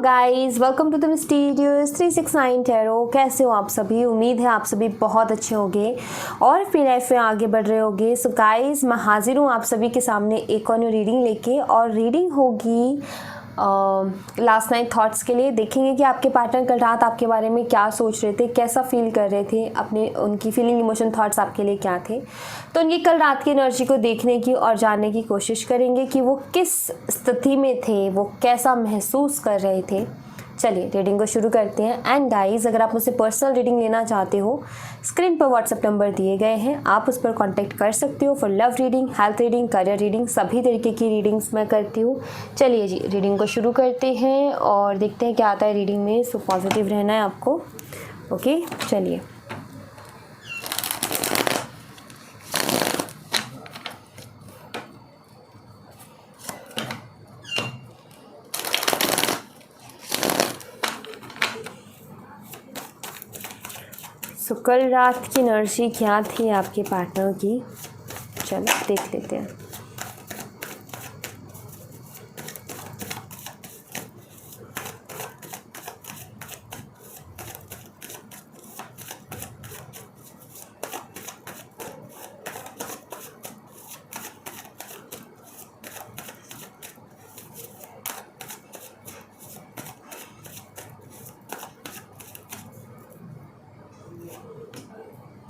Guys, welcome to the mysterious 369 tarot. कैसे हो आप सभी? उम्मीद है आप सभी बहुत अच्छे होंगे और अपनी लाइफ में आगे बढ़ रहे होंगे। सो गाइस, मैं हाजिर हूँ आप सभी के सामने एक और न्यू रीडिंग लेके, और रीडिंग होगी लास्ट नाइट थॉट्स के लिए। देखेंगे कि आपके पार्टनर कल रात आपके बारे में क्या सोच रहे थे, कैसा फील कर रहे थे, अपने उनकी फीलिंग, इमोशन, थॉट्स आपके लिए क्या थे। तो उनकी कल रात की एनर्जी को देखने की और जानने की कोशिश करेंगे कि वो किस स्थिति में थे, वो कैसा महसूस कर रहे थे। चलिए रीडिंग को शुरू करते हैं। एंड गाइस, अगर आप मुझसे पर्सनल रीडिंग लेना चाहते हो, स्क्रीन पर व्हाट्सएप नंबर दिए गए हैं, आप उस पर कांटेक्ट कर सकते हो for love reading, health reading, career reading, सभी तरीके की रीडिंग्स मैं करती हूँ। चलिए जी रीडिंग को शुरू करते हैं और देखते हैं क्या आता है रीडिंग में। सो पॉजिटिव रहना है आपको। ओके चलिए। तो कल रात की एनर्जी क्या थी आपके पार्टनर की, चलो देख लेते हैं।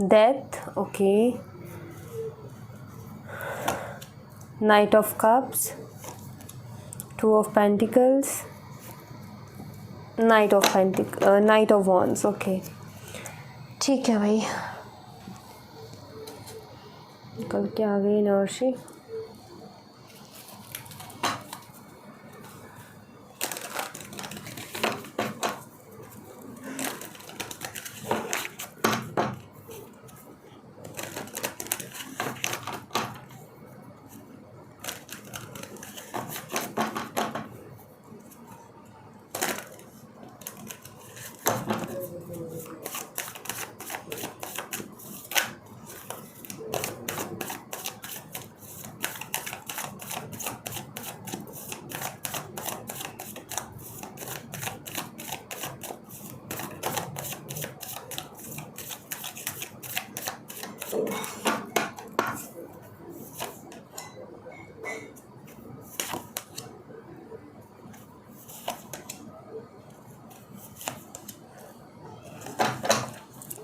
Death, okay. Night of cups, two of pentacles, night of wands, okay ठीक है भाई। कल क्या आ गई एनर्जी?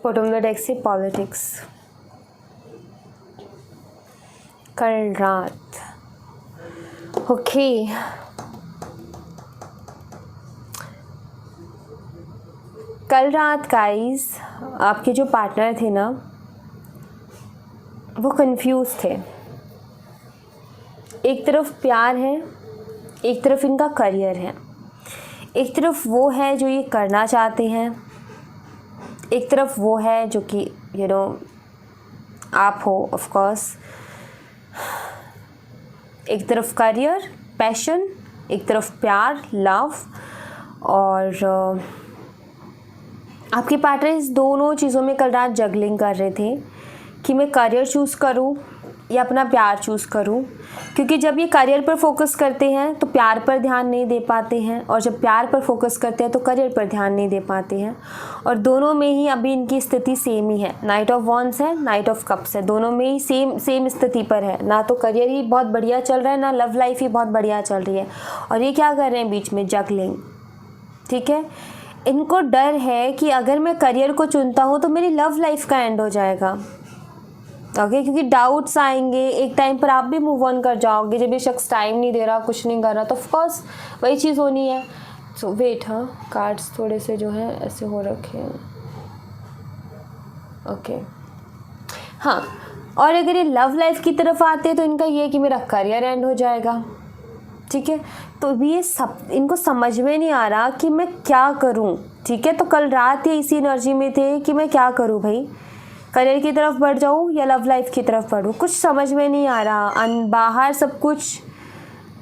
बॉटम द डेक से पॉलिटिक्स। कल रात, ओके। कल रात गाइस, आपके जो पार्टनर थे ना, वो कंफ्यूज थे। एक तरफ प्यार है, एक तरफ इनका करियर है। एक तरफ वो है जो ये करना चाहते हैं, एक तरफ वो है जो कि आप हो ऑफ कोर्स। एक तरफ करियर, पैशन, एक तरफ प्यार, लव। और आपके पार्टनर इस दोनों चीज़ों में कल रात जगलिंग कर रहे थे कि मैं करियर चूज़ करूं या अपना प्यार चूज़ करूं। क्योंकि जब ये करियर पर फोकस करते हैं तो प्यार पर ध्यान नहीं दे पाते हैं, और जब प्यार पर फोकस करते हैं तो करियर पर ध्यान नहीं दे पाते हैं। और दोनों में ही अभी इनकी स्थिति सेम ही है। नाइट ऑफ वॉन्ड्स है, नाइट ऑफ कप्स है, दोनों में ही सेम स्थिति पर है। ना तो करियर ही बहुत बढ़िया चल रहा है, ना लव लाइफ ही बहुत बढ़िया चल रही है। और ये क्या कर रहे हैं बीच में? जगलिंग। ठीक है, इनको डर है कि अगर मैं करियर को चुनता हूँ तो मेरी लव लाइफ का एंड हो जाएगा। ओके, क्योंकि डाउट्स आएंगे, एक टाइम पर आप भी मूव ऑन कर जाओगे। जब ये शख्स टाइम नहीं दे रहा, कुछ नहीं कर रहा, तो ऑफकोर्स वही चीज़ होनी है। सो वेट, हाँ कार्ड्स थोड़े से जो है ऐसे हो रखे हैं। ओके हाँ, और अगर ये लव लाइफ की तरफ आते हैं तो इनका ये है कि मेरा करियर एंड हो जाएगा। ठीक है, तो ये सब इनको समझ में नहीं आ रहा कि मैं क्या करूं। ठीक है, तो कल रात ये इसी एनर्जी में थे कि मैं क्या करूं भाई, करियर की तरफ बढ़ जाऊँ या लव लाइफ की तरफ बढ़ूँ, कुछ समझ में नहीं आ रहा। बाहर सब कुछ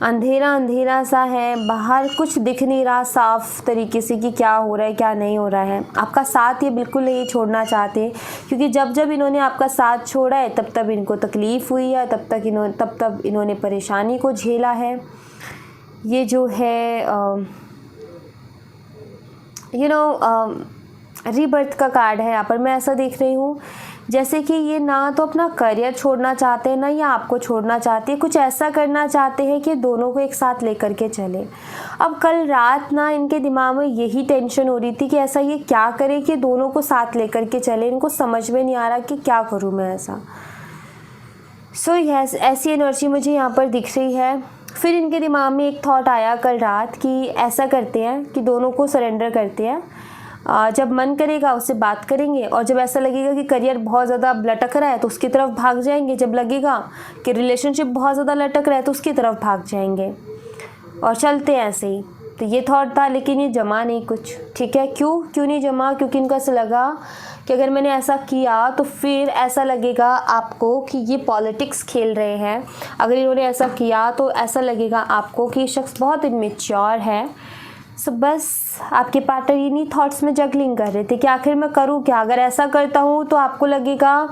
अंधेरा अंधेरा सा है, बाहर कुछ दिख नहीं रहा साफ तरीके से कि क्या हो रहा है क्या नहीं हो रहा है। आपका साथ ये बिल्कुल नहीं छोड़ना चाहते, क्योंकि जब जब इन्होंने आपका साथ छोड़ा है तब तब इनको तकलीफ़ हुई है, तब इन्होंने परेशानी को झेला है। ये जो है रीबर्थ का कार्ड है यहाँ पर। मैं ऐसा देख रही हूँ जैसे कि ये ना तो अपना करियर छोड़ना चाहते हैं, ना ये आपको छोड़ना चाहते हैं, कुछ ऐसा करना चाहते हैं कि दोनों को एक साथ लेकर के चले। अब कल रात ना इनके दिमाग में यही टेंशन हो रही थी कि ऐसा ये क्या करे कि दोनों को साथ लेकर के चले। इनको समझ में नहीं आ रहा कि क्या करूँ मैं ऐसा। सो यस, ऐसी एनर्जी मुझे यहाँ पर दिख रही है। फिर इनके दिमाग में एक थॉट आया कल रात कि ऐसा करते हैं कि दोनों को सरेंडर करते हैं। जब मन करेगा उससे बात करेंगे, और जब ऐसा लगेगा कि करियर बहुत ज़्यादा लटक रहा है तो उसकी तरफ भाग जाएंगे। जब लगेगा कि रिलेशनशिप बहुत ज़्यादा लटक रहा है तो उसकी तरफ भाग जाएंगे और चलते हैं ऐसे ही। तो ये थॉट था, लेकिन ये जमा नहीं कुछ। ठीक है, क्यों नहीं जमा? क्योंकि इनको ऐसा लगा कि अगर मैंने ऐसा किया तो फिर ऐसा लगेगा आपको कि ये पॉलिटिक्स खेल रहे हैं। अगर इन्होंने ऐसा किया तो ऐसा लगेगा आपको कि ये शख्स बहुत इमेच्योर है। सो बस आपके पार्टनर इन्हीं थॉट्स में जगलिंग कर रहे थे कि आखिर मैं करूँ क्या। अगर ऐसा करता हूँ तो आपको लगेगा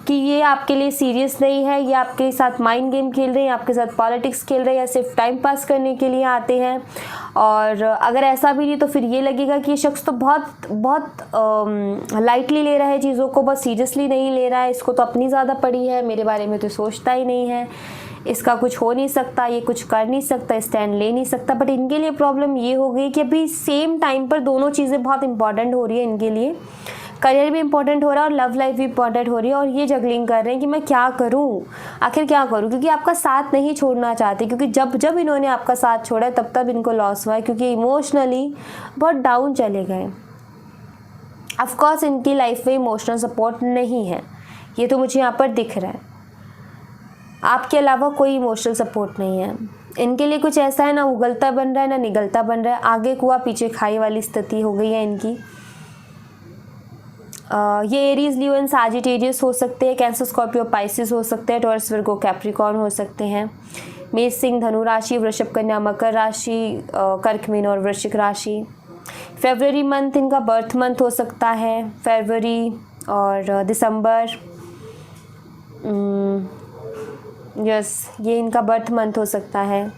कि ये आपके लिए सीरियस नहीं है, ये आपके साथ माइंड गेम खेल रहे हैं, आपके साथ पॉलिटिक्स खेल रहे हैं, या सिर्फ टाइम पास करने के लिए आते हैं। और अगर ऐसा भी नहीं तो फिर ये लगेगा कि ये शख्स तो बहुत लाइटली ले रहा है चीज़ों को, बहुत सीरियसली नहीं ले रहा है। इसको तो अपनी ज़्यादा पड़ी है, मेरे बारे में तो सोचता ही नहीं है, इसका कुछ हो नहीं सकता, ये कुछ कर नहीं सकता, स्टैंड ले नहीं सकता। बट इनके लिए प्रॉब्लम ये हो गई कि अभी सेम टाइम पर दोनों चीज़ें बहुत इंपॉर्टेंट हो रही है इनके लिए। करियर भी इंपॉर्टेंट हो रहा है और लव लाइफ भी इंपॉर्टेंट हो रही है, और ये जगलिंग कर रहे हैं कि मैं क्या करूं, आखिर क्या करूं। क्योंकि आपका साथ नहीं छोड़ना चाहते, क्योंकि जब इन्होंने आपका साथ छोड़ा तब इनको लॉस हुआ है, क्योंकि इमोशनली बहुत डाउन चले गए। ऑफकोर्स इनकी लाइफ में इमोशनल सपोर्ट नहीं है, ये तो मुझे यहाँ पर दिख रहा है। आपके अलावा कोई इमोशनल सपोर्ट नहीं है इनके लिए। कुछ ऐसा है, ना उगलता बन रहा है ना निगलता बन रहा है, आगे कुआ पीछे खाई वाली स्थिति हो गई है इनकी। ये एरीज, लियो एंड सैजिटेरियस हो सकते हैं, कैंसर, स्कॉर्पियो, पाइसिस हो सकते हैं, टॉरस, विर्गो, कैप्रिकॉर्न हो सकते हैं, मेष, सिंह, धनु राशि, वृषभ, कन्या, मकर राशि, कर्क, मीन और वृश्चिक राशि। फरवरी मंथ इनका बर्थ मंथ हो सकता है, फरवरी और दिसंबर। यस, ये इनका बर्थ मंथ हो सकता है,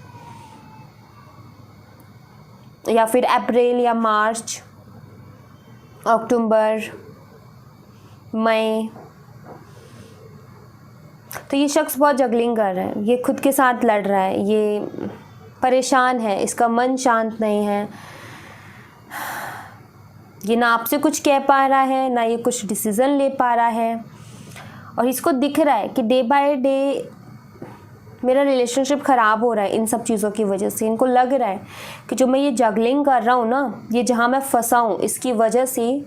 या फिर अप्रैल या मार्च, अक्टूबर, मई। तो ये शख्स बहुत जगलिंग कर रहा है, ये खुद के साथ लड़ रहा है, ये परेशान है, इसका मन शांत नहीं है। ये ना आपसे कुछ कह पा रहा है, ना ये कुछ डिसीज़न ले पा रहा है, और इसको दिख रहा है कि डे बाय डे मेरा रिलेशनशिप ख़राब हो रहा है इन सब चीज़ों की वजह से। इनको लग रहा है कि जो मैं ये जगलिंग कर रहा हूँ ना, ये जहाँ मैं फंसा हूँ, इसकी वजह से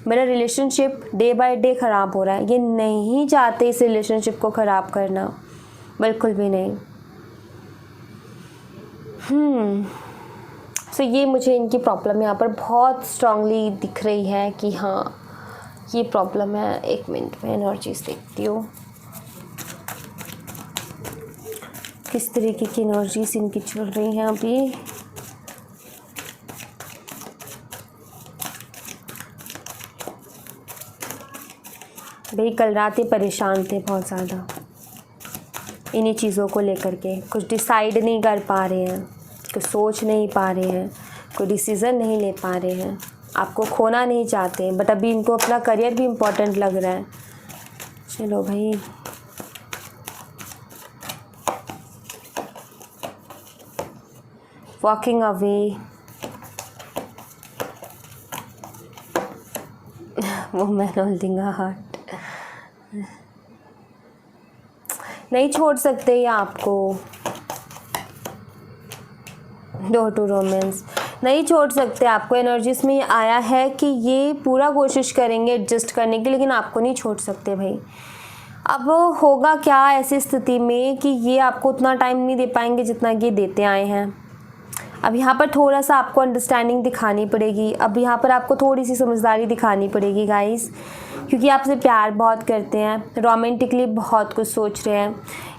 मेरा रिलेशनशिप डे बाय डे ख़राब हो रहा है। ये नहीं चाहते इस रिलेशनशिप को ख़राब करना, बिल्कुल भी नहीं। सो ये मुझे इनकी प्रॉब्लम यहाँ पर बहुत स्ट्रांगली दिख रही है कि हाँ ये प्रॉब्लम है। एक मिनट में एनर्जीज देखती हूँ किस तरीके की एनर्जीज इनकी चल रही हैं अभी। भाई कल रात ही परेशान थे बहुत ज़्यादा इन्हीं चीज़ों को लेकर के, कुछ डिसाइड नहीं कर पा रहे हैं, कुछ सोच नहीं पा रहे हैं, कोई डिसीज़न नहीं ले पा रहे हैं, आपको खोना नहीं चाहते, बट अभी इनको अपना करियर भी इम्पोर्टेंट लग रहा है। चलो भाई, walking away, women holding a heart. नहीं छोड़ सकते ये आपको। डोर टू रोमांस, नहीं छोड़ सकते आपको। एनर्जीज में ये आया है कि ये पूरा कोशिश करेंगे एडजस्ट करने की, लेकिन आपको नहीं छोड़ सकते भाई। अब होगा क्या ऐसी स्थिति में कि ये आपको उतना टाइम नहीं दे पाएंगे जितना ये देते आए हैं। अब यहाँ पर थोड़ा सा आपको अंडरस्टैंडिंग दिखानी पड़ेगी, अब यहाँ पर आपको थोड़ी सी समझदारी दिखानी पड़ेगी गाइस, क्योंकि आपसे प्यार बहुत करते हैं, रोमांटिकली बहुत कुछ सोच रहे हैं,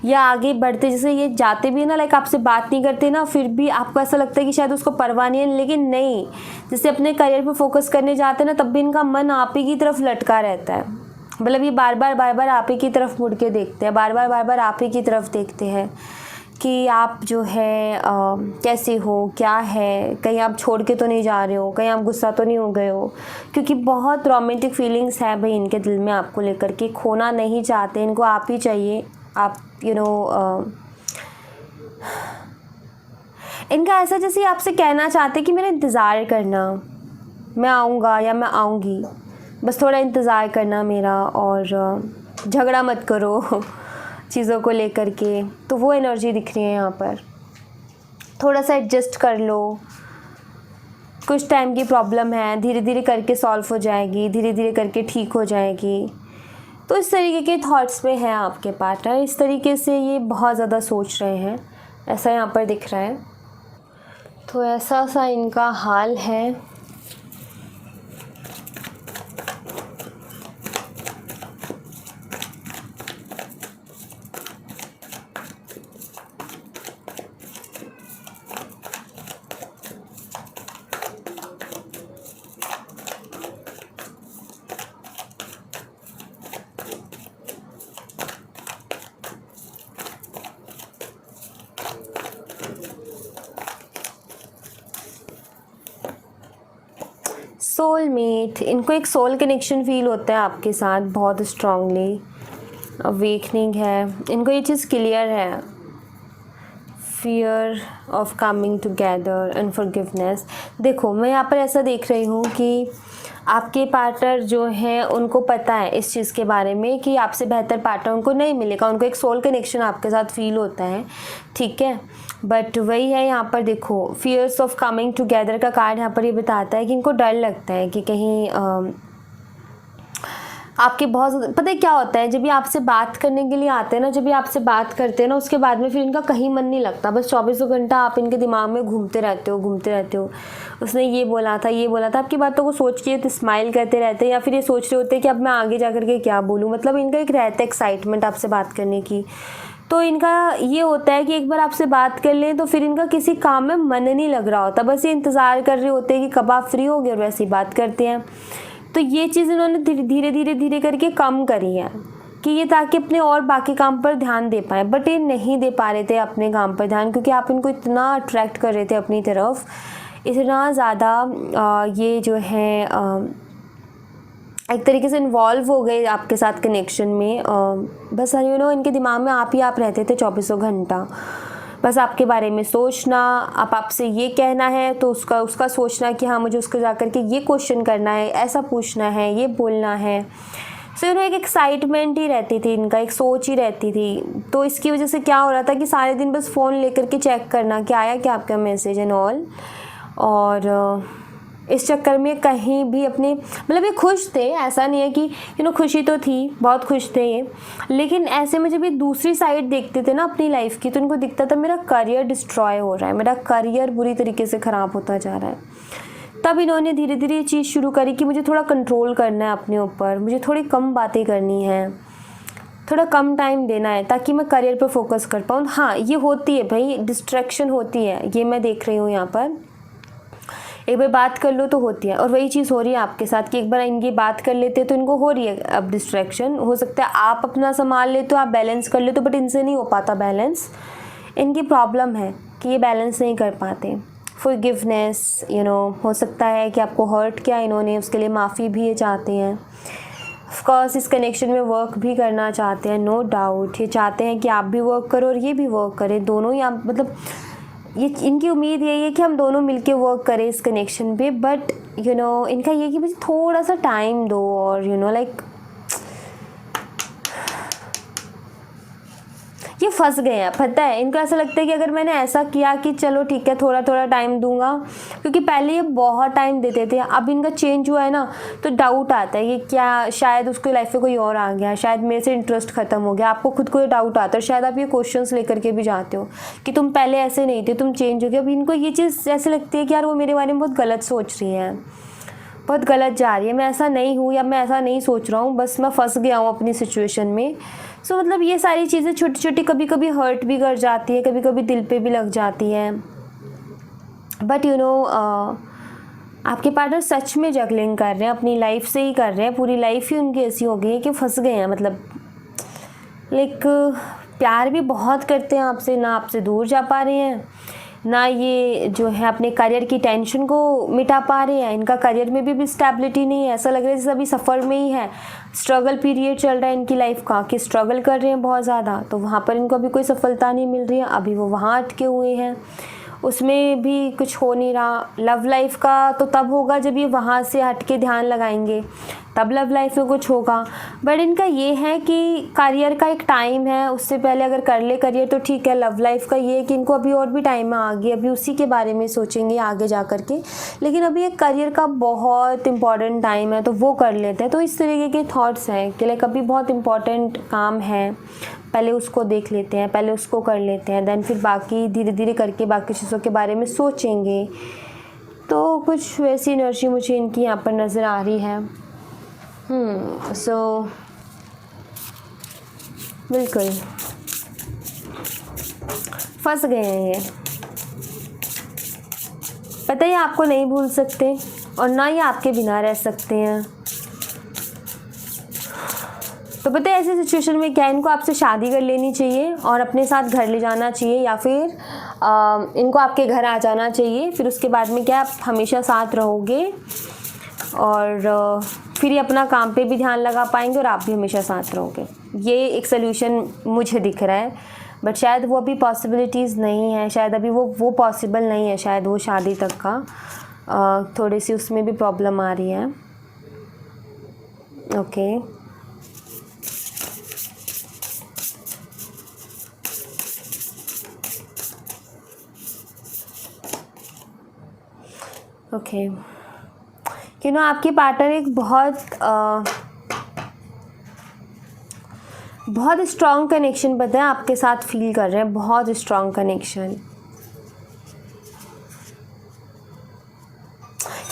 या आगे बढ़ते जैसे ये जाते भी है ना, लाइक आपसे बात नहीं करते ना, फिर भी आपको ऐसा लगता है कि शायद उसको परवाह नहीं है, लेकिन नहीं, जैसे अपने करियर पर फोकस करने जाते हैं ना, तब भी इनका मन आप ही की तरफ लटका रहता है। मतलब ये बार बार आप ही की तरफ मुड़ के देखते हैं, बार बार आप ही की तरफ देखते हैं कि आप जो है कैसे हो, क्या है, कहीं आप छोड़ के तो नहीं जा रहे हो, कहीं आप गुस्सा तो नहीं हो गए हो, क्योंकि बहुत रोमांटिक फीलिंग्स है भाई इनके दिल में आपको लेकर के, खोना नहीं चाहते, इनको आप ही चाहिए। आप इनका ऐसा जैसे आपसे कहना चाहते कि मेरा इंतज़ार करना, मैं आऊँगा या मैं आऊँगी, बस थोड़ा इंतज़ार करना मेरा, और झगड़ा मत करो चीज़ों को लेकर के। तो वो एनर्जी दिख रही है यहाँ पर। थोड़ा सा एडजस्ट कर लो, कुछ टाइम की प्रॉब्लम है, धीरे धीरे करके सॉल्व हो जाएगी, धीरे धीरे करके ठीक हो जाएगी। तो इस तरीके के थॉट्स में है आपके पार्टनर, इस तरीके से ये बहुत ज़्यादा सोच रहे हैं, ऐसा यहाँ पर दिख रहा है। तो ऐसा सा इनका हाल है। सोलमेट, इनको एक सोल कनेक्शन फील होता है आपके साथ बहुत स्ट्रांगली, अवेकनिंग है, इनको ये चीज़ क्लियर है। Fear of coming together and forgiveness. देखो मैं यहाँ पर ऐसा देख रही हूँ कि आपके पार्टनर जो हैं उनको पता है इस चीज़ के बारे में कि आपसे बेहतर पार्टनर उनको नहीं मिलेगा, उनको एक सोल कनेक्शन आपके साथ फील होता है, ठीक है। बट वही है यहाँ पर, देखो फियर्स ऑफ कमिंग टुगेदर का कार्ड यहाँ पर ये बताता है कि इनको डर लगता है कि कहीं आपके बहुत ज़्यादा, पता है क्या होता है, जब ये आपसे बात करने के लिए आते हैं ना, जब ये आपसे बात करते हैं ना, उसके बाद में फिर इनका कहीं मन नहीं लगता, बस 24 घंटा आप इनके दिमाग में घूमते रहते हो। उसने ये बोला था, आपकी बातों को सोच के तो स्माइल करते रहते हैं, या फिर ये सोच रहे होते हैं कि अब मैं आगे जा कर के क्या बोलूँ। मतलब इनका एक रहता है एक्साइटमेंट आपसे बात करने की। तो इनका ये होता है कि एक बार आपसे बात कर लें तो फिर इनका किसी काम में मन नहीं लग रहा होता, बस ये इंतज़ार कर रहे होते हैं कि कब आप फ्री होगे, और वैसे ही बात करते हैं। तो ये चीज़ इन्होंने धीरे करके कम करी है कि ये ताकि अपने और बाकी काम पर ध्यान दे पाए, बट ये नहीं दे पा रहे थे अपने काम पर ध्यान, क्योंकि आप इनको इतना अट्रैक्ट कर रहे थे अपनी तरफ, इतना ज़्यादा ये जो है एक तरीके से इन्वॉल्व हो गए आपके साथ कनेक्शन में। बस इनके दिमाग में आप रहते थे 24 घंटा, बस आपके बारे में सोचना, आपसे ये कहना है तो उसका सोचना कि हाँ मुझे उसको जा कर के ये क्वेश्चन करना है, ऐसा पूछना है, ये बोलना है। सो एक एक्साइटमेंट ही रहती थी इनका, एक सोच ही रहती थी। तो इसकी वजह से क्या हो रहा था कि सारे दिन बस फ़ोन लेकर के चेक करना कि आया क्या आपका मैसेज एंड ऑल, और इस चक्कर में कहीं भी अपने, मतलब ये खुश थे, ऐसा नहीं है कि खुशी तो थी, बहुत खुश थे ये, लेकिन ऐसे में जब ये दूसरी साइड देखते थे ना अपनी लाइफ की, तो इनको दिखता था मेरा करियर डिस्ट्रॉय हो रहा है, मेरा करियर बुरी तरीके से ख़राब होता जा रहा है। तब इन्होंने धीरे धीरे ये चीज़ शुरू करी कि मुझे थोड़ा कंट्रोल करना है अपने ऊपर, मुझे थोड़ी कम बातें करनी है, थोड़ा कम टाइम देना है ताकि मैं करियर पर फोकस कर पाऊँ। हाँ ये होती है भाई, डिस्ट्रैक्शन होती है, ये मैं देख रही हूँ यहाँ पर। एक बार बात कर लो तो होती है, और वही चीज़ हो रही है आपके साथ कि एक बार इनकी बात कर लेते तो इनको हो रही है अब डिस्ट्रैक्शन। हो सकता है आप अपना संभाल ले तो आप बैलेंस कर ले तो, बट इनसे नहीं हो पाता बैलेंस। इनकी प्रॉब्लम है कि ये बैलेंस नहीं कर पाते। फॉरगिवनेस हो सकता है कि आपको हर्ट किया इन्होंने, उसके लिए माफ़ी भी ये चाहते हैं। ऑफकोर्स इस कनेक्शन में वर्क भी करना चाहते हैं, नो डाउट। ये चाहते हैं कि आप भी वर्क करो और ये भी वर्क करें, दोनों ही आप, मतलब ये इनकी उम्मीद यही है कि हम दोनों मिलके वर्क करें इस कनेक्शन पे। बट इनका ये कि मुझे थोड़ा सा टाइम दो, और लाइक ये फंस गए हैं, पता है। इनको ऐसा लगता है कि अगर मैंने ऐसा किया कि चलो ठीक है थोड़ा थोड़ा टाइम दूंगा, क्योंकि पहले ये बहुत टाइम देते थे, अब इनका चेंज हुआ है ना, तो डाउट आता है ये क्या, शायद उसकी लाइफ में कोई और आ गया, शायद मेरे से इंटरेस्ट खत्म हो गया। आपको खुद को ये डाउट आता है, शायद आप ये क्वेश्चंस लेकर के भी जाते हो कि तुम पहले ऐसे नहीं थे, तुम चेंज हो गए। अब इनको ये चीज़ ऐसे लगती है कि यार वो मेरे बारे में बहुत गलत सोच रही है, बहुत गलत जा रही है, मैं ऐसा नहीं हूँ या मैं ऐसा नहीं सोच रहा हूँ, बस मैं फंस गया हूँ अपनी सिचुएशन में। सो मतलब ये सारी चीज़ें छोटी छोटी कभी कभी हर्ट भी कर जाती है, कभी कभी दिल पे भी लग जाती है। बट आपके पार्टनर सच में जगलिंग कर रहे हैं, अपनी लाइफ से ही कर रहे हैं, पूरी लाइफ ही उनकी ऐसी हो गई है कि फंस गए हैं। मतलब लाइक प्यार भी बहुत करते हैं आपसे, ना आपसे दूर जा पा रहे हैं, ना ये जो है अपने करियर की टेंशन को मिटा पा रहे हैं। इनका करियर में भी स्टेबिलिटी नहीं है, ऐसा लग रहा है जैसे अभी सफ़र में ही है, स्ट्रगल पीरियड चल रहा है इनकी लाइफ का, कि स्ट्रगल कर रहे हैं बहुत ज़्यादा, तो वहाँ पर इनको अभी कोई सफलता नहीं मिल रही है, अभी वो वहाँ अटके हुए हैं, उसमें भी कुछ हो नहीं रहा। लव लाइफ का तो तब होगा जब ये वहाँ से हट के ध्यान लगाएंगे, तब लव लाइफ में कुछ होगा। बट इनका ये है कि करियर का एक टाइम है, उससे पहले अगर कर ले करियर तो ठीक है। लव लाइफ का ये है कि इनको अभी और भी टाइम है आगे, अभी उसी के बारे में सोचेंगे आगे जा कर के, लेकिन अभी एक करियर का बहुत इंपॉर्टेंट टाइम है तो वो कर लेते हैं। तो इस तरीके के थॉट्स हैं कि लाइक अभी बहुत इंपॉर्टेंट काम है, पहले उसको देख लेते हैं, पहले उसको कर लेते हैं, देन फिर बाकी धीरे धीरे करके बाकी चीज़ों के बारे में सोचेंगे। तो कुछ वैसी एनर्जी मुझे इनकी यहाँ पर नज़र आ रही है। सो बिल्कुल फंस गए हैं ये, पता है आपको नहीं भूल सकते और ना ही आपके बिना रह सकते हैं। तो पता है ऐसी सिचुएशन में क्या इनको आपसे शादी कर लेनी चाहिए और अपने साथ घर ले जाना चाहिए, या फिर इनको आपके घर आ जाना चाहिए, फिर उसके बाद में क्या आप हमेशा साथ रहोगे और फिर ये अपना काम पे भी ध्यान लगा पाएंगे और आप भी हमेशा साथ रहोगे। ये एक सल्यूशन मुझे दिख रहा है, बट शायद वो अभी पॉसिबिलिटीज़ नहीं है, शायद अभी वो पॉसिबल नहीं है, शायद वो शादी तक का थोड़ी सी उसमें भी प्रॉब्लम आ रही है। ओके ओके कि ना आपके पार्टनर एक बहुत स्ट्रॉन्ग कनेक्शन पता है आपके साथ फील कर रहे हैं, बहुत स्ट्रॉन्ग कनेक्शन।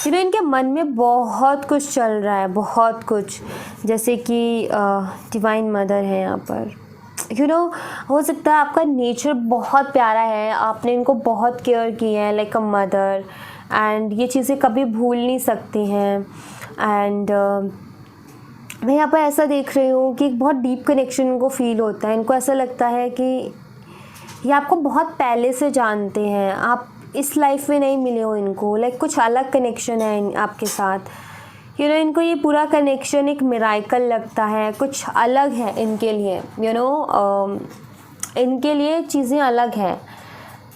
इनके मन में बहुत कुछ चल रहा है, बहुत कुछ, जैसे कि डिवाइन मदर है यहाँ पर। हो सकता है आपका नेचर बहुत प्यारा है, आपने इनको बहुत केयर किया है लाइक अ मदर, एंड ये चीज़ें कभी भूल नहीं सकते हैं। एंड मैं यहाँ पर ऐसा देख रही हूँ कि एक बहुत डीप कनेक्शन इनको फील होता है। इनको ऐसा लगता है कि ये आपको बहुत पहले से जानते हैं, आप इस लाइफ में नहीं मिले हो इनको, लाइक कुछ अलग कनेक्शन है आपके साथ। इनको ये पूरा कनेक्शन एक मिराकल लगता है, कुछ अलग है इनके लिए। इनके लिए चीज़ें अलग हैं,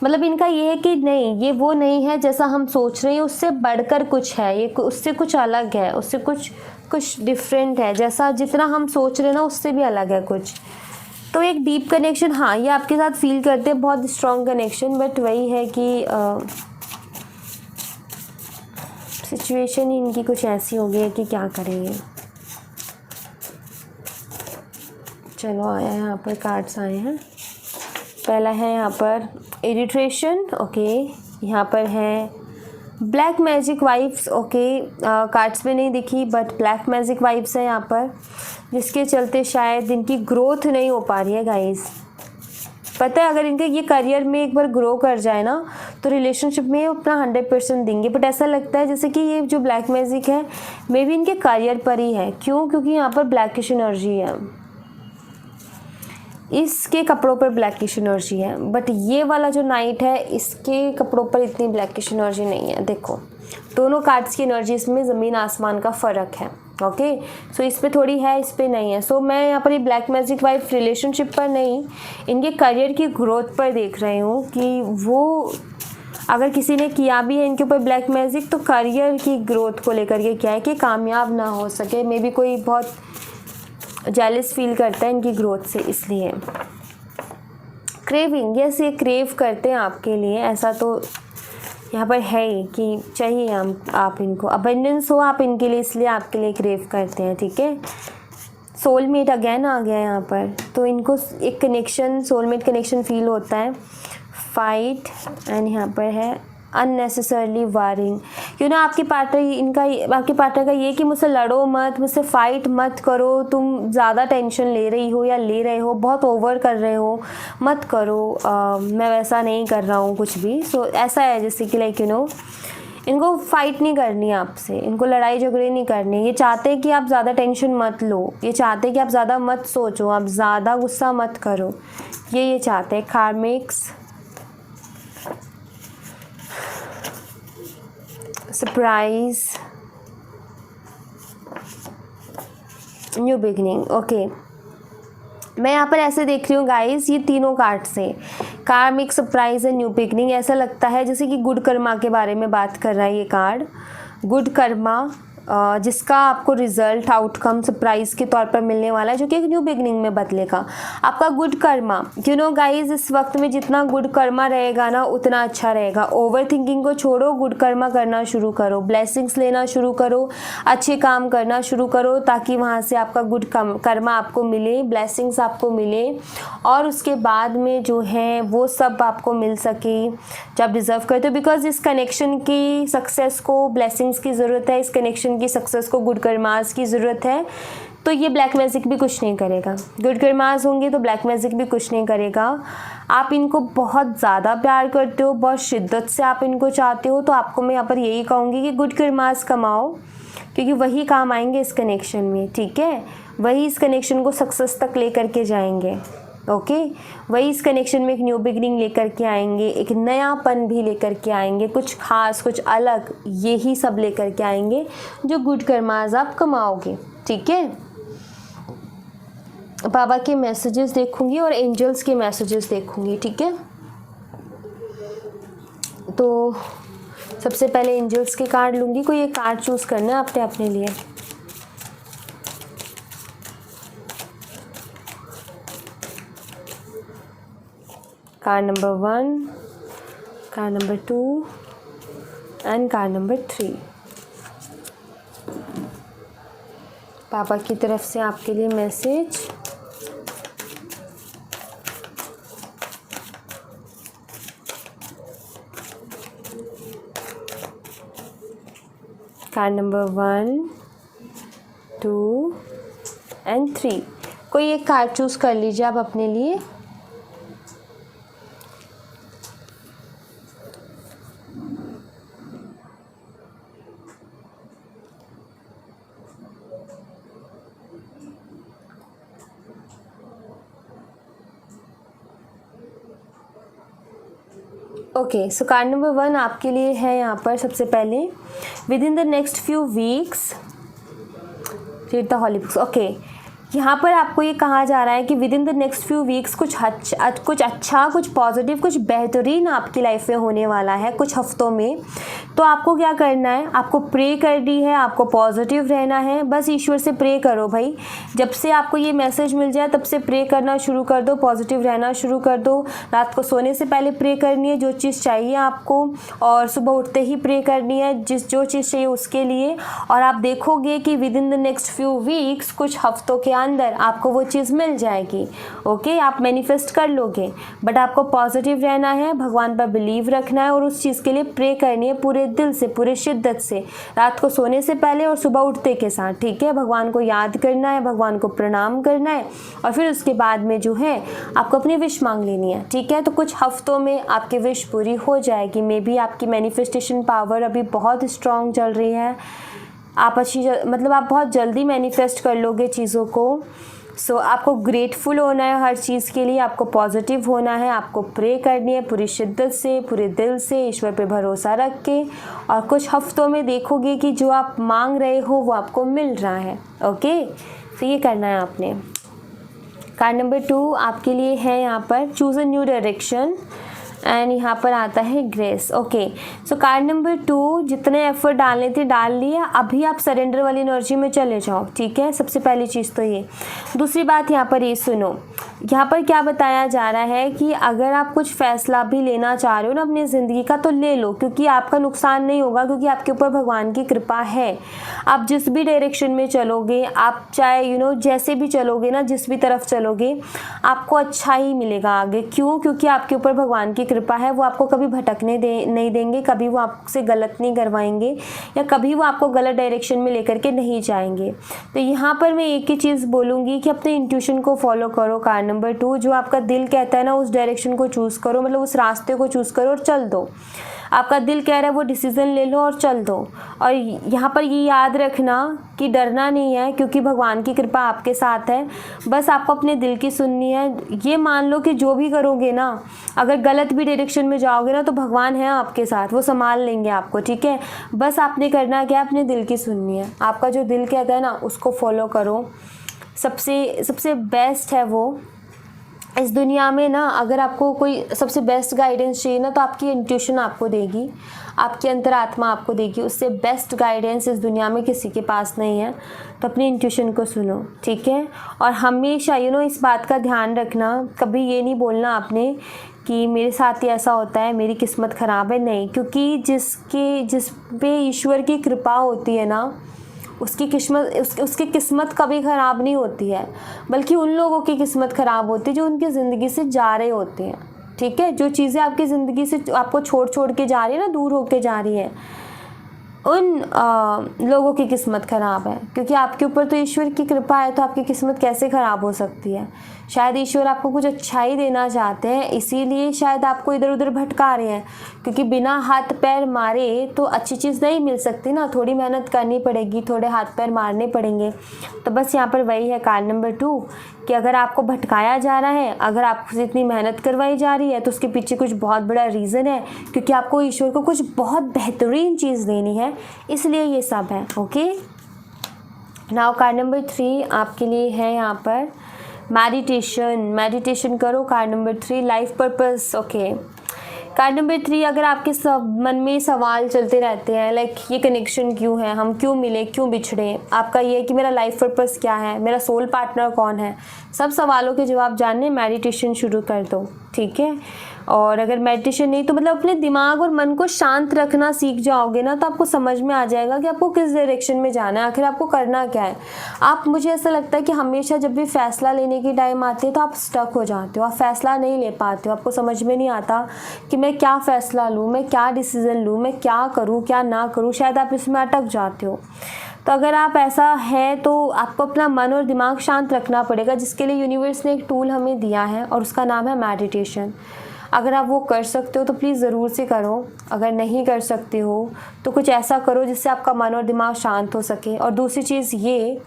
मतलब इनका ये है कि नहीं, ये वो नहीं है जैसा हम सोच रहे हैं, उससे बढ़कर कुछ है, ये उससे कुछ अलग है, उससे कुछ डिफरेंट है, जैसा जितना हम सोच रहे हैं ना उससे भी अलग है कुछ। तो एक डीप कनेक्शन, हाँ, ये आपके साथ फील करते हैं, बहुत स्ट्रॉन्ग कनेक्शन। बट वही है कि सिचुएशन ही इनकी कुछ ऐसी हो गई है कि क्या करेंगे। चलो आया है यहाँ पर, कार्ड्स आए हैं। पहला है यहाँ पर इरिट्रेशन, ओके। यहाँ पर है black magic vibes, okay. Cards में नहीं दिखी बट ब्लैक मैजिक वाइब्स है यहाँ पर, जिसके चलते शायद इनकी ग्रोथ नहीं हो पा रही है गाइस। पता है अगर इनके ये करियर में एक बार ग्रो कर जाए ना तो रिलेशनशिप में अपना 100% देंगे, बट ऐसा लगता है जैसे कि ये जो ब्लैक मैजिक है मे बी इनके करियर पर ही है। क्यों? क्योंकि यहाँ पर ब्लैकिश एनर्जी है, इसके कपड़ों पर ब्लैकिश एनर्जी है, बट ये वाला जो नाइट है इसके कपड़ों पर इतनी ब्लैकिश एनर्जी नहीं है। देखो दोनों कार्ड्स की एनर्जी इसमें ज़मीन आसमान का फ़र्क है, ओके। सो इस पे थोड़ी है, इस पे नहीं है। सो मैं यहाँ पर ये ब्लैक मैजिक वाइब रिलेशनशिप पर नहीं, इनके करियर की ग्रोथ पर देख रही हूँ कि वो अगर किसी ने किया भी है इनके ऊपर ब्लैक मैजिक तो करियर की ग्रोथ को लेकर के क्या है कि कामयाब ना हो सके, मे बी कोई बहुत जेलस फील करता है इनकी ग्रोथ से, इसलिए क्रेविंग, यस, ये क्रेव करते हैं आपके लिए। ऐसा तो यहाँ पर है ही कि चाहिए आप इनको, अबंडेंस हो आप इनके लिए, इसलिए आपके लिए क्रेव करते हैं, ठीक है। सोलमेट अगेन आ गया यहाँ पर, तो इनको एक कनेक्शन, सोलमेट कनेक्शन फील होता है। फाइट, एंड यहाँ पर है अननेसेसरली वारिंग। आपके पार्टनर का ये कि मुझसे लड़ो मत, मुझसे फाइट मत करो, तुम ज़्यादा टेंशन ले रही हो या ले रहे हो, बहुत ओवर कर रहे हो, मत करो, मैं वैसा नहीं कर रहा हूँ कुछ भी। सो ऐसा है जैसे कि लाइक इनको फाइट नहीं करनी है आपसे, इनको लड़ाई झगड़े नहीं करने। ये चाहते हैं कि आप ज़्यादा टेंशन मत लो, ये चाहते हैं कि आप ज़्यादा मत सोचो, आप ज़्यादा गुस्सा मत करो, ये चाहते हैं। Karmics, surprise, new beginning. Okay, मैं यहाँ पर ऐसे देख रही हूँ गाइस, ये तीनों कार्ड से कार्मिक, सरप्राइज एंड न्यू बिगनिंग, ऐसा लगता है जैसे कि गुड कर्मा के बारे में बात कर रहा है ये कार्ड। गुड कर्मा जिसका आपको रिजल्ट, आउटकम सरप्राइज के तौर पर मिलने वाला है, जो कि एक न्यू बिगनिंग में बदलेगा। आपका good Karma, you know guys, इस वक्त में जितना गुड कर्मा रहेगा ना उतना अच्छा रहेगा। ओवर थिंकिंग को छोड़ो, गुड कर्मा करना शुरू करो, ब्लेसिंग्स लेना शुरू करो, अच्छे काम करना शुरू करो, ताकि वहाँ से आपका गुड कर्मा आपको मिले, ब्लेसिंग्स आपको मिले, और उसके बाद में जो है वो सब आपको मिल सके जो आप डिज़र्व करते हो। बिकॉज इस कनेक्शन की सक्सेस को ब्लेसिंग्स की ज़रूरत है, इस कनेक्शन की सक्सेस को गुड कर्मास की ज़रूरत है। तो ये ब्लैक मैजिक भी कुछ नहीं करेगा। गुड कर्मास होंगे तो ब्लैक मैजिक भी कुछ नहीं करेगा। आप इनको बहुत ज़्यादा प्यार करते हो, बहुत शिद्दत से आप इनको चाहते हो, तो आपको मैं यहाँ पर यही कहूँगी कि गुड कर्मास कमाओ, क्योंकि वही काम आएंगे इस कनेक्शन में, ठीक है। वही इस कनेक्शन को सक्सेस तक ले करके जाएंगे, ओके। वही इस कनेक्शन में एक न्यू बिगनिंग लेकर के आएंगे, एक नयापन भी लेकर के आएंगे, कुछ खास, कुछ अलग, यही सब लेकर के आएंगे जो गुड कर्मास आप कमाओगे, ठीक है। बाबा के मैसेजेस देखूंगी और एंजल्स के मैसेजेस देखूंगी, ठीक है। तो सबसे पहले एंजल्स के कार्ड लूँगी। कोई एक कार्ड चूज़ करना है आपने अपने लिए। Card number 1, card number 2 and card number 3। पापा की तरफ से आपके लिए मैसेज। Card number 1, 2 and 3। कोई एक कार्ड चूज़ कर लीजिए आप अपने लिए। ओके, सो कार्ड नंबर 1 आपके लिए है यहाँ पर। सबसे पहले, within the next few weeks read the holy books. Okay, यहाँ पर आपको ये कहा जा रहा है कि within the next few weeks कुछ अच्छा, कुछ पॉजिटिव, कुछ बेहतरीन आपकी लाइफ में होने वाला है कुछ हफ्तों में। तो आपको क्या करना है, आपको प्रे करनी है, आपको पॉजिटिव रहना है। बस ईश्वर से प्रे करो भाई। जब से आपको ये मैसेज मिल जाए तब से प्रे करना शुरू कर दो, पॉजिटिव रहना शुरू कर दो। रात को सोने से पहले प्रे करनी है जो चीज़ चाहिए आपको, और सुबह उठते ही प्रे करनी है जो चीज़ चाहिए उसके लिए। और आप देखोगे कि within the next few weeks, कुछ हफ्तों के अंदर आपको वो चीज़ मिल जाएगी, ओके। आप मैनिफेस्ट कर लोगे, बट आपको पॉजिटिव रहना है, भगवान पर बिलीव रखना है, और उस चीज़ के लिए प्रे करनी है पूरे दिल से, पूरे शिद्दत से, रात को सोने से पहले और सुबह उठते के साथ, ठीक है। भगवान को याद करना है, भगवान को प्रणाम करना है, और फिर उसके बाद में जो है आपको अपनी विश मांग लेनी है, ठीक है। तो कुछ हफ्तों में आपकी विश पूरी हो जाएगी। मे बी आपकी मैनिफेस्टेशन पावर अभी बहुत स्ट्रॉन्ग चल रही है। आप आप बहुत जल्दी मैनिफेस्ट कर लोगे चीज़ों को। सो आपको ग्रेटफुल होना है हर चीज़ के लिए, आपको पॉजिटिव होना है, आपको प्रे करनी है पूरी शिद्दत से, पूरे दिल से, ईश्वर पे भरोसा रख के। और कुछ हफ्तों में देखोगे कि जो आप मांग रहे हो वो आपको मिल रहा है, ओके। तो ये करना है आपने। कार्ड नंबर 2 आपके लिए है यहाँ पर, choose a new direction, and यहाँ पर आता है ग्रेस, ओके। सो कार्ड नंबर 2, जितने एफर्ट डालने थे डाल लिए, अभी आप सरेंडर वाली एनर्जी में चले जाओ, ठीक है। सबसे पहली चीज़ तो ये। दूसरी बात यहाँ पर ये सुनो, यहाँ पर क्या बताया जा रहा है कि अगर आप कुछ फैसला भी लेना चाह रहे हो ना अपनी ज़िंदगी का, तो ले लो, क्योंकि आपका नुकसान नहीं होगा, क्योंकि आपके ऊपर भगवान की कृपा है। आप जिस भी डायरेक्शन में चलोगे, आप चाहे जैसे भी चलोगे ना, जिस भी तरफ चलोगे, आपको अच्छा ही मिलेगा आगे। क्यों? क्योंकि आपके ऊपर भगवान की कृपा है। वो आपको कभी भटकने नहीं देंगे, कभी वो आपसे गलत नहीं करवाएंगे, या कभी वो आपको गलत डायरेक्शन में लेकर के नहीं जाएंगे। तो यहाँ पर मैं एक ही चीज़ बोलूँगी कि अपने इंट्यूशन को फॉलो करो। कार्ड नंबर 2, जो आपका दिल कहता है ना, उस डायरेक्शन को चूज़ करो, मतलब उस रास्ते को चूज़ करो और चल दो। आपका दिल कह रहा है वो डिसीज़न ले लो और चल दो। और यहाँ पर ये याद रखना कि डरना नहीं है, क्योंकि भगवान की कृपा आपके साथ है। बस आपको अपने दिल की सुननी है। ये मान लो कि जो भी करोगे ना, अगर गलत भी डायरेक्शन में जाओगे ना, तो भगवान है आपके साथ, वो संभाल लेंगे आपको, ठीक है। बस आपने करना क्या, अपने दिल की सुननी है। आपका जो दिल कहता है ना, उसको फॉलो करो। सबसे बेस्ट है वो इस दुनिया में ना। अगर आपको कोई सबसे बेस्ट गाइडेंस चाहिए ना, तो आपकी इंट्यूशन आपको देगी, आपकी अंतरात्मा आपको देगी। उससे बेस्ट गाइडेंस इस दुनिया में किसी के पास नहीं है। तो अपनी इंट्यूशन को सुनो, ठीक है। और हमेशा इस बात का ध्यान रखना, कभी ये नहीं बोलना आपने कि मेरे साथ ही ऐसा होता है, मेरी किस्मत ख़राब है। नहीं, क्योंकि जिस पे ईश्वर की कृपा होती है ना, उसकी किस्मत कभी ख़राब नहीं होती है, बल्कि उन लोगों की किस्मत ख़राब होती है जो उनकी ज़िंदगी से जा रहे होते हैं, ठीक है। जो चीज़ें आपकी ज़िंदगी से आपको छोड़ के जा रही है ना, दूर होके जा रही है, उन लोगों की किस्मत ख़राब है। क्योंकि आपके ऊपर तो ईश्वर की कृपा है, तो आपकी किस्मत कैसे ख़राब हो सकती है। शायद ईश्वर आपको कुछ अच्छा ही देना चाहते हैं, इसीलिए शायद आपको इधर उधर भटका रहे हैं। क्योंकि बिना हाथ पैर मारे तो अच्छी चीज़ नहीं मिल सकती ना, थोड़ी मेहनत करनी पड़ेगी, थोड़े हाथ पैर मारने पड़ेंगे। तो बस यहाँ पर वही है कार्ड नंबर 2 कि अगर आपको भटकाया जा रहा है, अगर आपसे इतनी मेहनत करवाई जा रही है, तो उसके पीछे कुछ बहुत बड़ा रीज़न है, क्योंकि आपको ईश्वर को कुछ बहुत बेहतरीन चीज़ देनी है, इसलिए ये सब है। ओके, नाउ कार्ड नंबर 3 आपके लिए है यहाँ पर मेडिटेशन करो। Card number 3 life purpose. Okay, card number 3 अगर आपके मन में सवाल चलते रहते हैं, लाइक ये कनेक्शन क्यों है, हम क्यों मिले, क्यों बिछड़े, आपका ये है कि मेरा लाइफ पर्पस क्या है, मेरा सोल पार्टनर कौन है, सब सवालों के जवाब जानने मेडिटेशन शुरू कर दो, ठीक है। और अगर मेडिटेशन नहीं तो मतलब अपने दिमाग और मन को शांत रखना सीख जाओगे ना, तो आपको समझ में आ जाएगा कि आपको किस डायरेक्शन में जाना है, आखिर आपको करना क्या है। मुझे ऐसा लगता है कि हमेशा जब भी फैसला लेने की टाइम आती है तो आप स्टक हो जाते हो, आप फैसला नहीं ले पाते हो, आपको समझ में नहीं आता कि मैं क्या फ़ैसला लूँ, मैं क्या डिसीज़न लूँ, मैं क्या करूँ क्या ना करूँ, शायद आप इसमें अटक जाते हो। तो अगर आप ऐसा है तो आपको अपना मन और दिमाग शांत रखना पड़ेगा, जिसके लिए यूनिवर्स ने एक टूल हमें दिया है और उसका नाम है मेडिटेशन। अगर आप वो कर सकते हो तो प्लीज़ ज़रूर से करो। अगर नहीं कर सकते हो तो कुछ ऐसा करो जिससे आपका मन और दिमाग शांत हो सके। और दूसरी चीज़ ये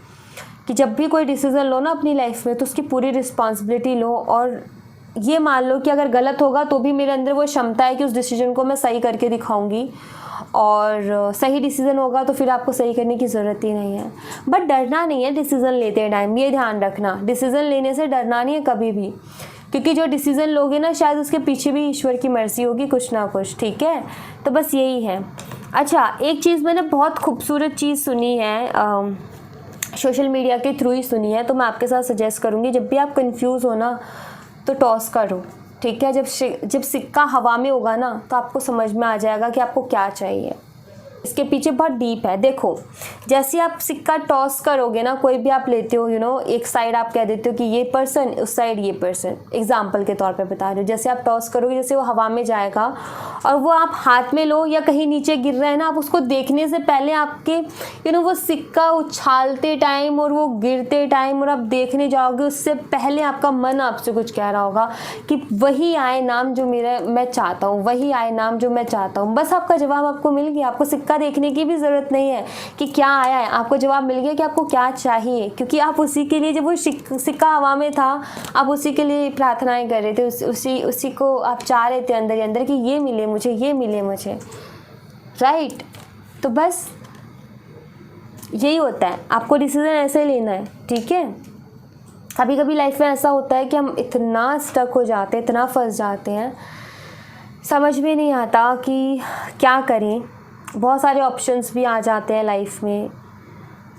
कि जब भी कोई डिसीज़न लो ना अपनी लाइफ में, तो उसकी पूरी रिस्पॉन्सिबिलिटी लो, और ये मान लो कि अगर गलत होगा तो भी मेरे अंदर वो क्षमता है कि उस डिसीजन को मैं सही करके दिखाऊंगी, और सही डिसीज़न होगा तो फिर आपको सही करने की ज़रूरत ही नहीं है। बट डरना नहीं है डिसीज़न लेते टाइम, ये ध्यान रखना, डिसीज़न लेने से डरना नहीं है कभी भी, क्योंकि जो डिसीज़न लोगे ना शायद उसके पीछे भी ईश्वर की मर्ज़ी होगी कुछ ना कुछ, ठीक है। तो बस यही है। अच्छा, एक चीज़ मैंने बहुत खूबसूरत चीज़ सुनी है, सोशल मीडिया के थ्रू ही सुनी है, तो मैं आपके साथ सजेस्ट करूँगी, जब भी आप कंफ्यूज हो ना तो टॉस करो, ठीक है। जब सिक्का हवा में होगा ना तो आपको समझ में आ जाएगा कि आपको क्या चाहिए। इसके पीछे बहुत डीप है। देखो, जैसे आप सिक्का टॉस करोगे ना, कोई भी आप लेते हो, एक साइड आप कह देते हो कि ये पर्सन, उस साइड ये पर्सन, एग्जाम्पल के तौर पे बता रहे हो। जैसे आप टॉस करोगे, जैसे वो हवा में जाएगा और वो आप हाथ में लो या कहीं नीचे गिर रहा है ना, आप उसको देखने से पहले आपके वो सिक्का उछालते टाइम और वो गिरते टाइम और आप देखने जाओगे, उससे पहले आपका मन आपसे कुछ कह रहा होगा कि वही आए नाम जो मैं चाहता हूँ, वही आए नाम जो मैं चाहता हूँ। बस आपका जवाब आपको मिल गया, आपको सिक्का देखने की भी ज़रूरत नहीं है कि क्या आया है, आपको जवाब मिल गया कि आपको क्या चाहिए, क्योंकि आप उसी के लिए, जब वो सिक्का हवा में था, आप उसी के लिए प्रार्थनाएं कर रहे थे, उसी को आप चाह रहे थे अंदर ही अंदर कि ये मिले मुझे, ये मिले मुझे, राइट। तो बस यही होता है, आपको डिसीजन ऐसे ही लेना है, ठीक है। कभी कभी लाइफ में ऐसा होता है कि हम इतना स्टक हो जाते हैं, इतना फंस जाते हैं, समझ में नहीं आता कि क्या करें। बहुत सारे ऑप्शंस भी आ जाते हैं लाइफ में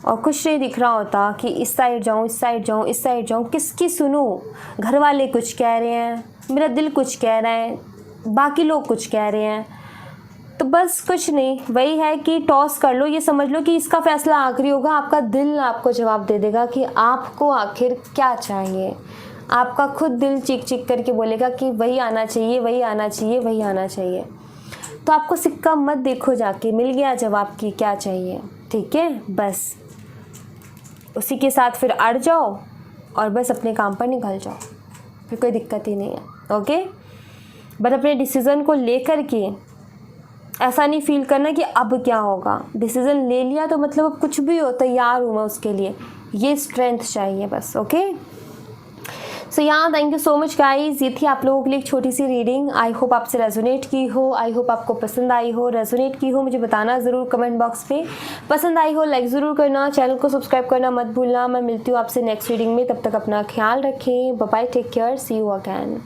और कुछ नहीं दिख रहा होता कि इस साइड जाऊँ, इस साइड जाऊँ, इस साइड जाऊँ, किसकी सुनूँ। घर वाले कुछ कह रहे हैं, मेरा दिल कुछ कह रहा है, बाकी लोग कुछ कह रहे हैं। तो बस कुछ नहीं, वही है कि टॉस कर लो, ये समझ लो कि इसका फैसला आखिरी होगा। आपका दिल आपको जवाब दे देगा कि आपको आखिर क्या चाहिए। आपका खुद दिल चीख चीख करके बोलेगा कि वही आना चाहिए, वही आना चाहिए, वही आना चाहिए। तो आपको सिक्का मत देखो, जाके मिल गया जवाब कि क्या चाहिए, ठीक है। बस उसी के साथ फिर अड़ जाओ और बस अपने काम पर निकल जाओ, फिर कोई दिक्कत ही नहीं है, ओके। बट अपने डिसीज़न को लेकर के ऐसा नहीं फील करना कि अब क्या होगा, डिसीजन ले लिया तो मतलब अब कुछ भी हो तैयार हूँ मैं उसके लिए, ये स्ट्रेंथ चाहिए बस। ओके, सो यहाँ thank you so much guys, ये थी आप लोगों के लिए एक छोटी सी रीडिंग। आई होप आपसे रेजोनेट की हो, आई होप आपको पसंद आई हो। रेजोनेट की हो मुझे बताना ज़रूर कमेंट बॉक्स पे, पसंद आई हो लाइक ज़रूर करना, चैनल को सब्सक्राइब करना मत भूलना। मैं मिलती हूँ आपसे नेक्स्ट रीडिंग में, तब तक अपना ख्याल रखें, bye bye, take care, see you again.